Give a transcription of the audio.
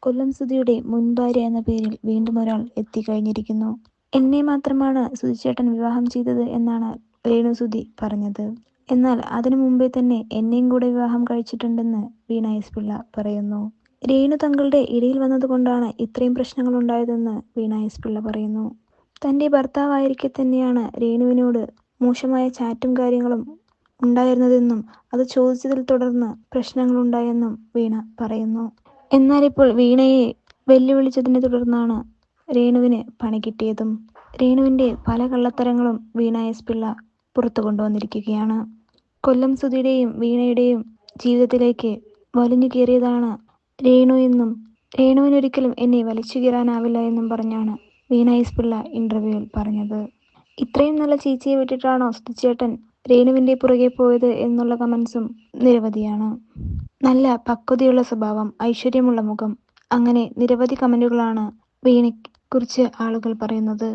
കൊല്ലം സുധിയുടെ മുൻ ഭാര്യ എന്ന പേരിൽ വീണ്ടും ഒരാൾ എത്തിക്കഴിഞ്ഞിരിക്കുന്നു. എന്നെ മാത്രമാണ് സുധിച്ചേട്ടൻ വിവാഹം ചെയ്തത് എന്നാണ് രേണു സുധി പറഞ്ഞത്. എന്നാൽ അതിനു മുമ്പേ തന്നെ എന്നെയും കൂടെ വിവാഹം കഴിച്ചിട്ടുണ്ടെന്ന് വീണ എസ് പിള്ള പറയുന്നു. രേണു തങ്ങളുടെ ഇടയിൽ വന്നതുകൊണ്ടാണ് ഇത്രയും പ്രശ്നങ്ങൾ ഉണ്ടായതെന്ന് വീണ എസ് പിള്ള പറയുന്നു. തന്റെ ഭർത്താവായിരിക്കെ തന്നെയാണ് രേണുവിനോട് മോശമായ ചാറ്റും കാര്യങ്ങളും ഉണ്ടായിരുന്നതെന്നും അത് ചോദിച്ചതിൽ തുടർന്ന് പ്രശ്നങ്ങളുണ്ടായെന്നും വീണ പറയുന്നു. എന്നാൽ ഇപ്പോൾ വീണയെ വെല്ലുവിളിച്ചതിനെ തുടർന്നാണ് രേണുവിന് പണി കിട്ടിയതും. രേണുവിന്റെ പല കള്ളത്തരങ്ങളും വീണ എസ് പിള്ള പുറത്തു കൊണ്ടുവന്നിരിക്കുകയാണ്. കൊല്ലം സുധിയുടെയും വീണയുടെയും ജീവിതത്തിലേക്ക് വലിഞ്ഞു കയറിയതാണ് രേണു എന്നും രേണുവിനൊരിക്കലും എന്നെ വലിച്ചു കീറാനാവില്ല എന്നും പറഞ്ഞാണ് വീണ എസ് പിള്ള ഇന്റർവ്യൂവിൽ പറഞ്ഞത്. ഇത്രയും നല്ല ചേച്ചിയെ വിട്ടിട്ടാണോ സുധിച്ചേട്ടൻ രേണുവിന്റെ പുറകെ പോയത് എന്നുള്ള കമന്റ്സും നിരവധിയാണ്. നല്ല പക്വതയുള്ള സ്വഭാവം, ഐശ്വര്യമുള്ള മുഖം, അങ്ങനെ നിരവധി കമന്റുകളാണ് വീണയെ കുറിച്ച് ആളുകൾ പറയുന്നത്.